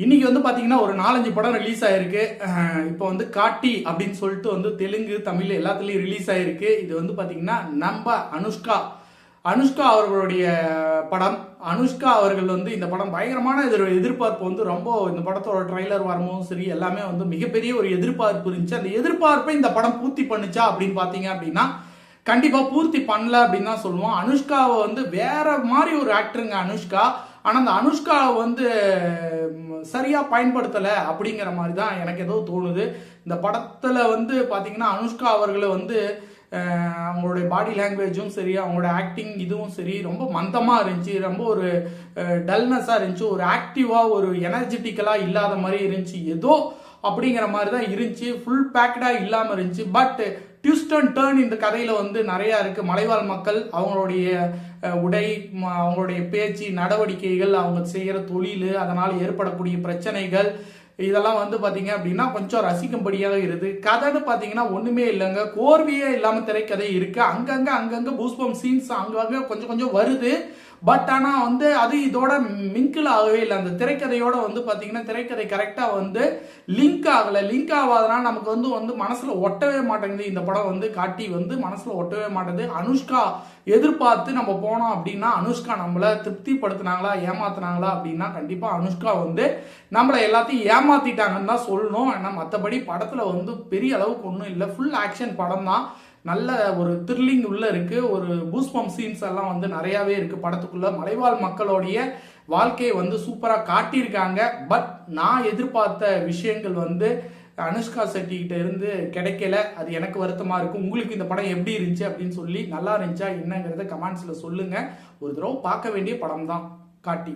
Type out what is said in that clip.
இன்னைக்கு வந்து பாத்தீங்கன்னா ஒரு 4-5 படம் ரிலீஸ் ஆயிருக்கு. இப்போ வந்து காட்டி அப்படின்னு சொல்லிட்டு வந்து தெலுங்கு தமிழ் எல்லாத்துலயும் ரிலீஸ் ஆயிருக்கு. இது வந்து பாத்தீங்கன்னா நம்ம அனுஷ்கா அனுஷ்கா அவர்களுடைய படம். அனுஷ்கா அவர்கள் வந்து இந்த படம் பயங்கரமான எதிர்பார்ப்பு வந்து ரொம்ப, இந்த படத்தோட ட்ரைலர் வரும்போதும் சரி எல்லாமே வந்து மிகப்பெரிய ஒரு எதிர்பார்ப்பு இருந்துச்சு. அந்த எதிர்பார்ப்பை இந்த படம் பூர்த்தி பண்ணுச்சா அப்படின்னு பாத்தீங்க அப்படின்னா கண்டிப்பா பூர்த்தி பண்ணல அப்படின்னு தான் சொல்லுவோம். அனுஷ்காவை வந்து வேற மாதிரி ஒரு ஆக்டருங்க அனுஷ்கா. ஆனா அந்த அனுஷ்காவை வந்து சரியா பயன்படுத்தல அப்படிங்கிற மாதிரி தான் எனக்கு ஏதோ தோணுது. இந்த படத்துல வந்து பாத்தீங்கன்னா அனுஷ்கா அவர்களை வந்து அவங்களுடைய பாடி லாங்குவேஜும் சரி, அவங்களோட ஆக்டிங் இதுவும் சரி ரொம்ப மந்தமா இருந்துச்சு. ரொம்ப ஒரு டல்னஸா இருந்துச்சு. ஒரு ஆக்டிவா ஒரு எனர்ஜெட்டிக்கலா இல்லாத மாதிரி இருந்துச்சு. ஏதோ அப்படிங்கிற மாதிரி தான் இருந்துச்சு. ஃபுல் பேக்டா இல்லாம இருந்துச்சு. பட் ட்விஸ்ட் அண்ட் டர்ன் இந்த கதையில வந்து நிறைய இருக்கு. மலைவாழ் மக்கள் அவங்களுடைய உடை, அவங்களுடைய பேச்சு, நடவடிக்கைகள், அவங்க செய்யற தொழில், அதனால ஏற்படக்கூடிய பிரச்சனைகள், இதெல்லாம் வந்து பாத்தீங்க அப்படின்னா கொஞ்சம் ரசிக்கும்படியாக இருக்குது. கதைன்னு பாத்தீங்கன்னா ஒண்ணுமே இல்லைங்க. கோர்வையே இல்லாம திரைக்கதை இருக்கு. அங்கங்க பூஸ்பம் சீன்ஸ் அங்கங்க கொஞ்சம் கொஞ்சம் வருது. பட் ஆனா வந்து அது இதோட மிங்கிள் ஆகவே இல்லை. அந்த திரைக்கதையோட வந்து பாத்தீங்கன்னா திரைக்கதை கரெக்டா வந்து லிங்க் ஆகல. லிங்க் ஆகாதனால நமக்கு வந்து மனசுல ஒட்டவே மாட்டேங்குது. இந்த படம் வந்து காட்டி வந்து மனசுல ஒட்டவே மாட்டேங்குது. அனுஷ்கா எதிர்பார்த்து நம்ம போனோம் அப்படின்னா அனுஷ்கா நம்மள திருப்திப்படுத்தினாங்களா ஏமாத்தினாங்களா அப்படின்னா கண்டிப்பா அனுஷ்கா வந்து நம்மளை எல்லாத்தையும் ஏமாத்திட்டாங்கன்னு தான் சொல்லணும். ஏன்னா மற்றபடி படத்துல வந்து பெரிய அளவுக்கு ஒன்றும் இல்லை. ஃபுல் ஆக்ஷன் படம் தான். நல்ல ஒரு த்ரில்லிங் உள்ள இருக்கு. ஒரு பூஸ்பம் சீன்ஸ் எல்லாம் வந்து நிறையவே இருக்கு படத்துக்குள்ள. மலைவாழ் மக்களுடைய வாழ்க்கையை வந்து சூப்பரா காட்டியிருக்காங்க. பட் நான் எதிர்பார்த்த விஷயங்கள் வந்து அனுஷ்கா செட்டி கிட்ட இருந்து கிடைக்கல. அது எனக்கு வருத்தமா இருக்கு. உங்களுக்கு இந்த படம் எப்படி இருந்துச்சு அப்படின்னு சொல்லி, நல்லா இருந்துச்சா என்னங்கிறத கமெண்ட்ஸ்ல சொல்லுங்க. ஒரு தடவை பார்க்க வேண்டிய படம் தான் காட்டி.